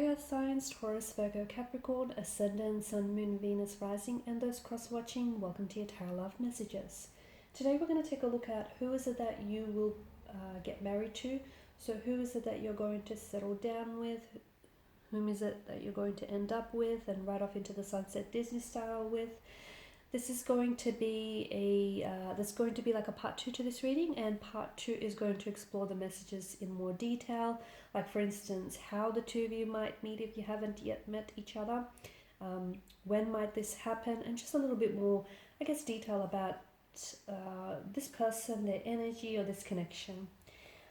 Earth signs, Taurus, Virgo, Capricorn, Ascendant, Sun, Moon, Venus, Rising, and those cross-watching, welcome to your Tarot Love Messages. Today we're going to take a look at who is it that you will get married to. So who is it that you're going to settle down with? Whom is it that you're going to end up with and ride off into the sunset Disney style with? This is going to be there's going to be like a part 2 to this reading, and part 2 is going to explore the messages in more detail, like for instance how the two of you might meet if you haven't yet met each other, when might this happen, and just a little bit more, I guess, detail about this person, their energy, or this connection.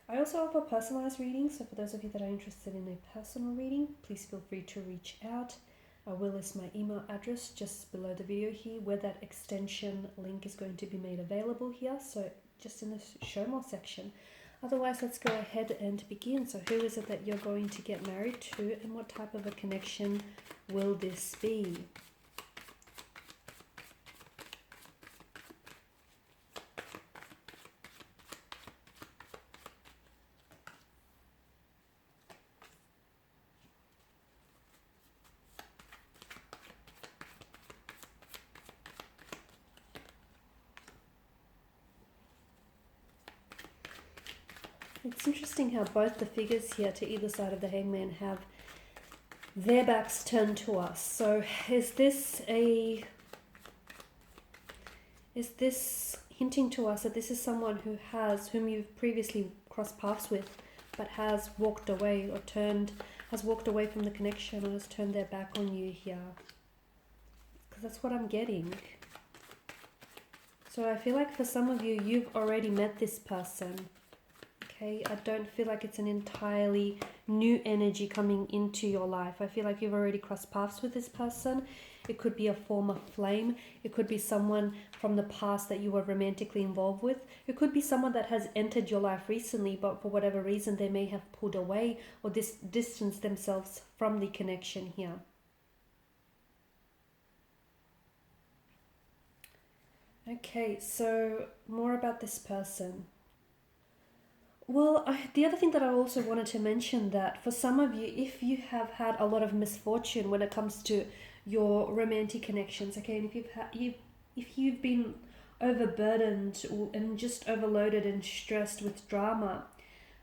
I also offer personalized readings, so for those of you that are interested in a personal reading, please feel free to reach out. I will list my email address just below the video here, where that extension link is going to be made available here, so just in the show more section. Otherwise, let's go ahead and begin. So who is it that you're going to get married to, and what type of a connection will this be? It's interesting how both the figures here to either side of the hangman have their backs turned to us. So is this hinting to us that this is someone whom you've previously crossed paths with, but has walked away or has walked away from the connection, or has turned their back on you here? Because that's what I'm getting. So I feel like for some of you, you've already met this person. I don't feel like it's an entirely new energy coming into your life. I feel like you've already crossed paths with this person. It could be a former flame. It could be someone from the past that you were romantically involved with. It could be someone that has entered your life recently, but for whatever reason they may have pulled away or distanced themselves from the connection here. Okay, so more about this person. Well, the other thing that I also wanted to mention, that for some of you, if you have had a lot of misfortune when it comes to your romantic connections, okay, and if you've been overburdened and just overloaded and stressed with drama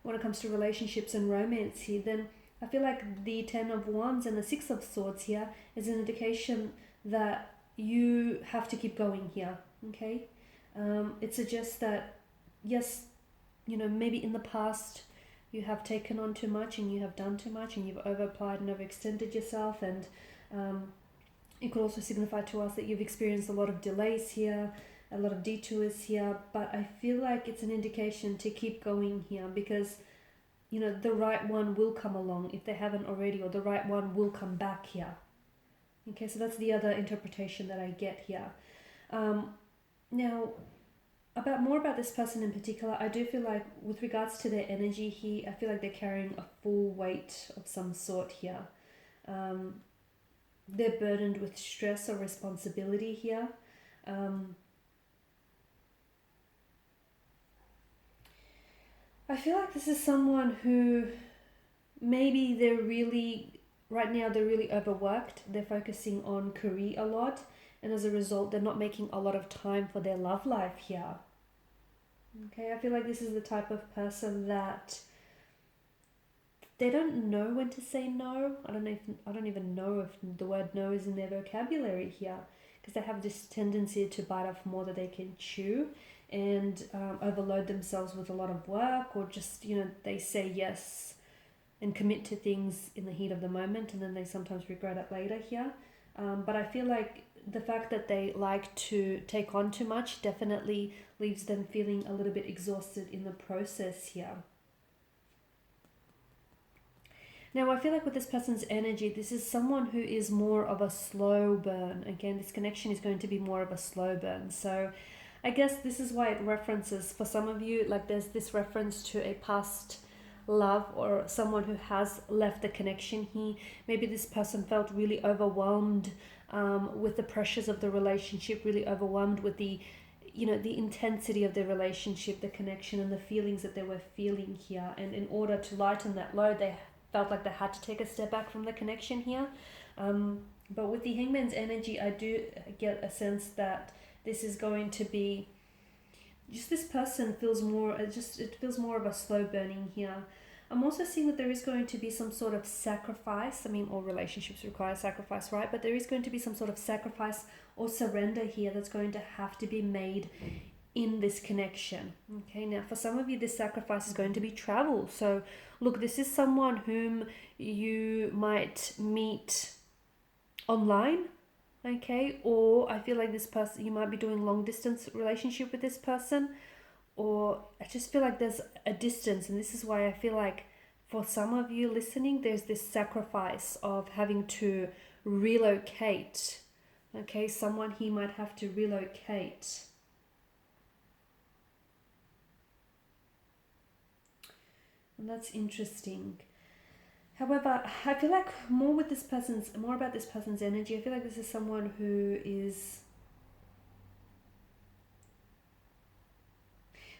when it comes to relationships and romance here, then I feel like the 10 of Wands and the 6 of Swords here is an indication that you have to keep going here, okay? It suggests that, yes, maybe in the past you have taken on too much and you have done too much and you've overapplied and overextended yourself, and it could also signify to us that you've experienced a lot of delays here, a lot of detours here, but I feel like it's an indication to keep going here, because the right one will come along if they haven't already, or the right one will come back here. Okay, so that's the other interpretation that I get here. Now, more about this person in particular, I do feel like with regards to their energy here, I feel like they're carrying a full weight of some sort here. They're burdened with stress or responsibility here. I feel like this is someone who maybe right now they're really overworked. They're focusing on career a lot, and as a result, they're not making a lot of time for their love life here. Okay, I feel like this is the type of person that they don't know when to say no. I don't even know if the word no is in their vocabulary here, because they have this tendency to bite off more than they can chew, and overload themselves with a lot of work, or just they say yes and commit to things in the heat of the moment, and then they sometimes regret it later here. But I feel like the fact that they like to take on too much definitely leaves them feeling a little bit exhausted in the process here. Now, I feel like with this person's energy, this is someone who is more of a slow burn. Again, this connection is going to be more of a slow burn. So I guess this is why it references, for some of you, like there's this reference to a past love or someone who has left the connection here. Maybe this person felt really overwhelmed with the pressures of the relationship, really overwhelmed with the intensity of the relationship, the connection, and the feelings that they were feeling here. And in order to lighten that load, they felt like they had to take a step back from the connection here. But with the Hangman's energy, I do get a sense that this is going to be just, this person feels more, it feels more of a slow burning here. I'm also seeing that there is going to be some sort of sacrifice. I mean, all relationships require sacrifice, right? But there is going to be some sort of sacrifice or surrender here that's going to have to be made in this connection. Okay, now for some of you, this sacrifice is going to be travel. So look, this is someone whom you might meet online, okay, or I feel like this person, you might be doing long distance relationship with this person, or I just feel like there's a distance. And this is why I feel like for some of you listening, there's this sacrifice of having to relocate. Okay, someone he might have to relocate. And that's interesting. However, I feel like more about this person's energy. I feel like this is someone who is,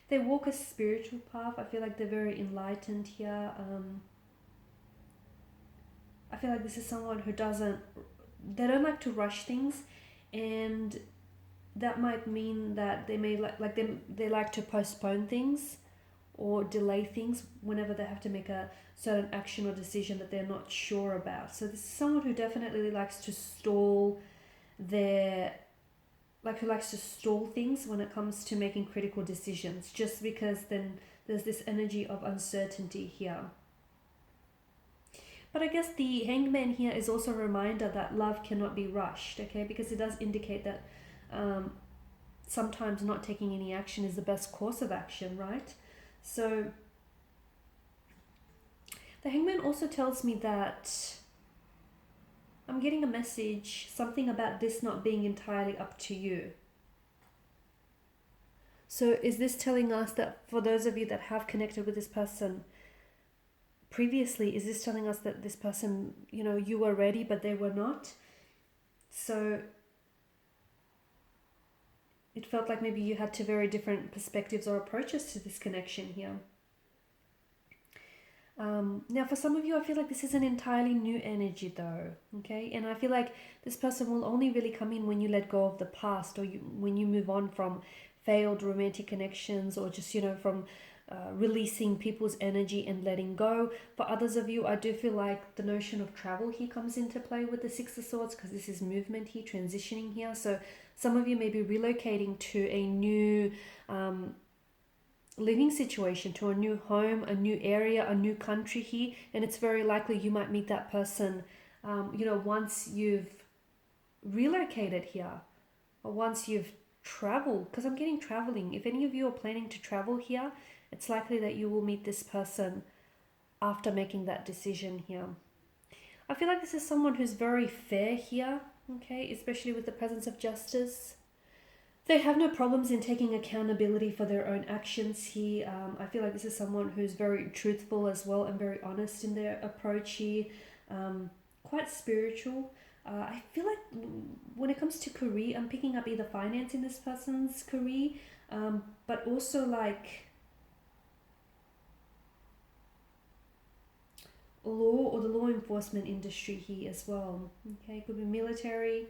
they walk a spiritual path. I feel like they're very enlightened here. I feel like this is someone who they don't like to rush things, and that might mean that they may they like to postpone things or delay things whenever they have to make a certain action or decision that they're not sure about. So this is someone who definitely likes to stall who likes to stall things when it comes to making critical decisions, just because then there's this energy of uncertainty here. But I guess the Hangman here is also a reminder that love cannot be rushed, okay? Because it does indicate that sometimes not taking any action is the best course of action, right? So the Hangman also tells me that I'm getting a message, something about this not being entirely up to you. So is this telling us that for those of you that have connected with this person previously, is this telling us that this person, you were ready but they were not? So it felt like maybe you had two very different perspectives or approaches to this connection here. Now for some of you, I feel like this is an entirely new energy though, okay? And I feel like this person will only really come in when you let go of the past, or when you move on from failed romantic connections, or just, from releasing people's energy and letting go. For others of you, I do feel like the notion of travel here comes into play with the Six of Swords, because this is movement here, transitioning here. So some of you may be relocating to a new living situation, to a new home, a new area, a new country here, and it's very likely you might meet that person once you've relocated here, or once you've traveled, because I'm getting traveling. If any of you are planning to travel here, it's likely that you will meet this person after making that decision here. I feel like this is someone who's very fair here, okay, especially with the presence of justice. They have no problems in taking accountability for their own actions here. I feel like this is someone who's very truthful as well, and very honest in their approach here. Quite spiritual. I feel like when it comes to career, I'm picking up either finance in this person's career, but also like law or the law enforcement industry here as well. Okay, it could be military,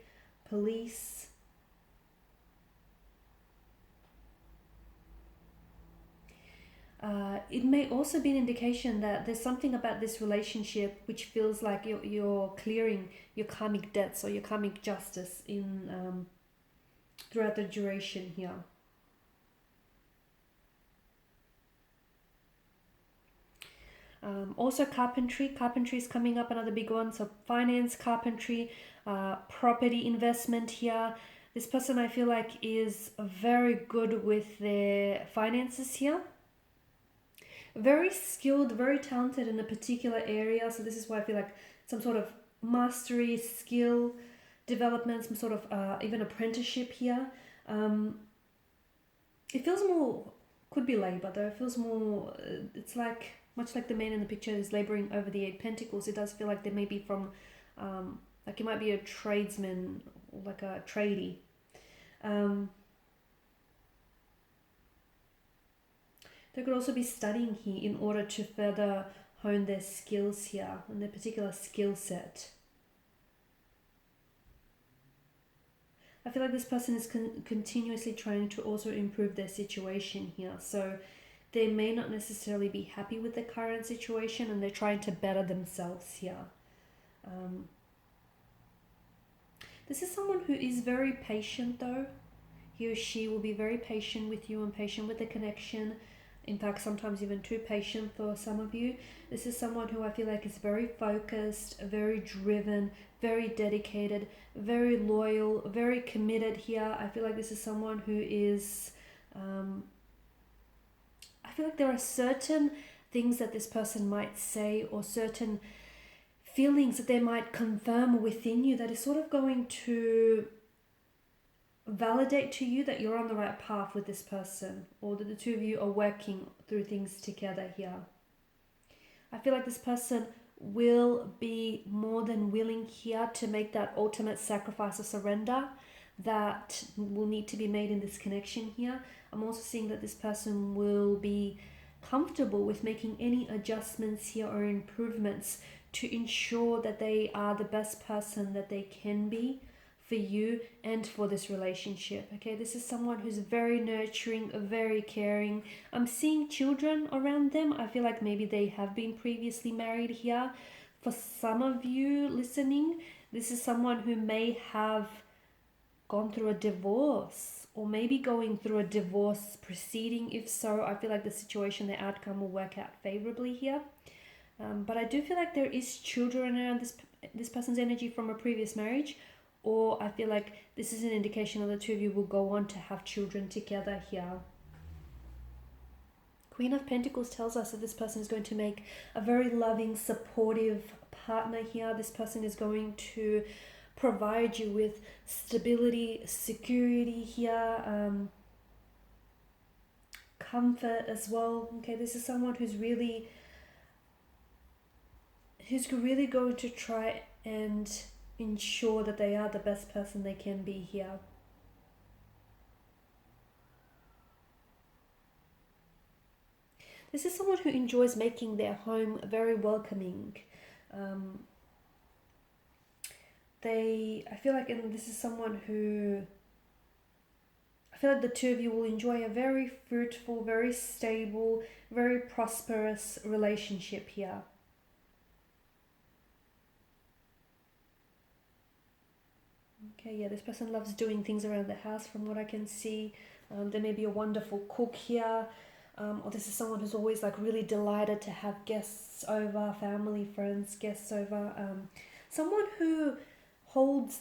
police. It may also be an indication that there's something about this relationship which feels like you're clearing your karmic debts or your karmic justice in throughout the duration here. Also carpentry is coming up, another big one. So finance, carpentry, property investment here. This person, I feel like, is very good with their finances here. Very skilled, very talented in a particular area. So this is why I feel like some sort of mastery, skill development, some sort of even apprenticeship here. It feels more, could be labor though. It feels more, it's like, much like the man in the picture is laboring over the 8 pentacles. It does feel like they may be from, like it might be a tradesman, like a tradie. They could also be studying here in order to further hone their skills here and their particular skill set. I feel like this person is continuously trying to also improve their situation here. So they may not necessarily be happy with the current situation and they're trying to better themselves here. This is someone who is very patient though. He or she will be very patient with you and patient with the connection. In fact, sometimes even too patient for some of you. This is someone who I feel like is very focused, very driven, very dedicated, very loyal, very committed here. I feel like this is someone who is... I feel like there are certain things that this person might say or certain feelings that they might confirm within you that is sort of going to validate to you that you're on the right path with this person, or that the two of you are working through things together here. I feel like this person will be more than willing here to make that ultimate sacrifice or surrender that will need to be made in this connection here. I'm also seeing that this person will be comfortable with making any adjustments here or improvements to ensure that they are the best person that they can be for you and for this relationship. Okay, this is someone who's very nurturing, very caring. I'm seeing children around them. I feel like maybe they have been previously married here. For some of you listening, this is someone who may have gone through a divorce or maybe going through a divorce proceeding. If so, I feel like the situation, the outcome will work out favorably here. But I do feel like there is children around this person's energy from a previous marriage, or I feel like this is an indication that the two of you will go on to have children together here. Queen of Pentacles tells us that this person is going to make a very loving, supportive partner here. This person is going to provide you with stability, security here, comfort as well. Okay, this is someone who's really going to try and ensure that they are the best person they can be here. This is someone who enjoys making their home very welcoming. I feel like, and this is someone who, I feel like the two of you will enjoy a very fruitful, very stable, very prosperous relationship here. Okay, yeah, this person loves doing things around the house from what I can see. There may be a wonderful cook here. Or this is someone who's always like really delighted to have guests over, family, friends, guests over. Someone who holds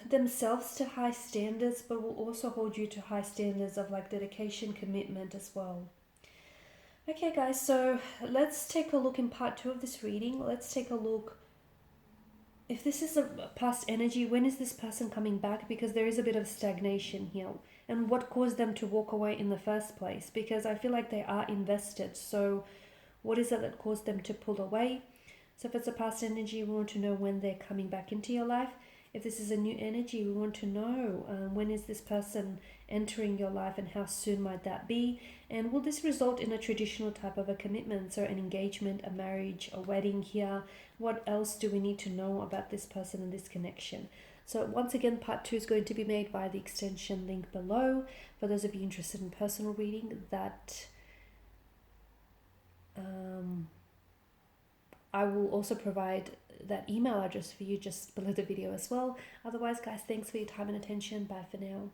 themselves to high standards, but will also hold you to high standards of like dedication, commitment as well. Okay guys, so let's take a look in part 2 of this reading. Let's take a look, if this is a past energy, when is this person coming back? Because there is a bit of stagnation here. And what caused them to walk away in the first place? Because I feel like they are invested. So what is it that caused them to pull away? So if it's a past energy, we want to know when they're coming back into your life. If this is a new energy, we want to know when is this person entering your life and how soon might that be? And will this result in a traditional type of a commitment? So an engagement, a marriage, a wedding here. What else do we need to know about this person and this connection? So once again, part 2 is going to be made via the extension link below. For those of you interested in personal reading, that I will also provide that email address for you just below the video as well. Otherwise, guys, thanks for your time and attention. Bye for now.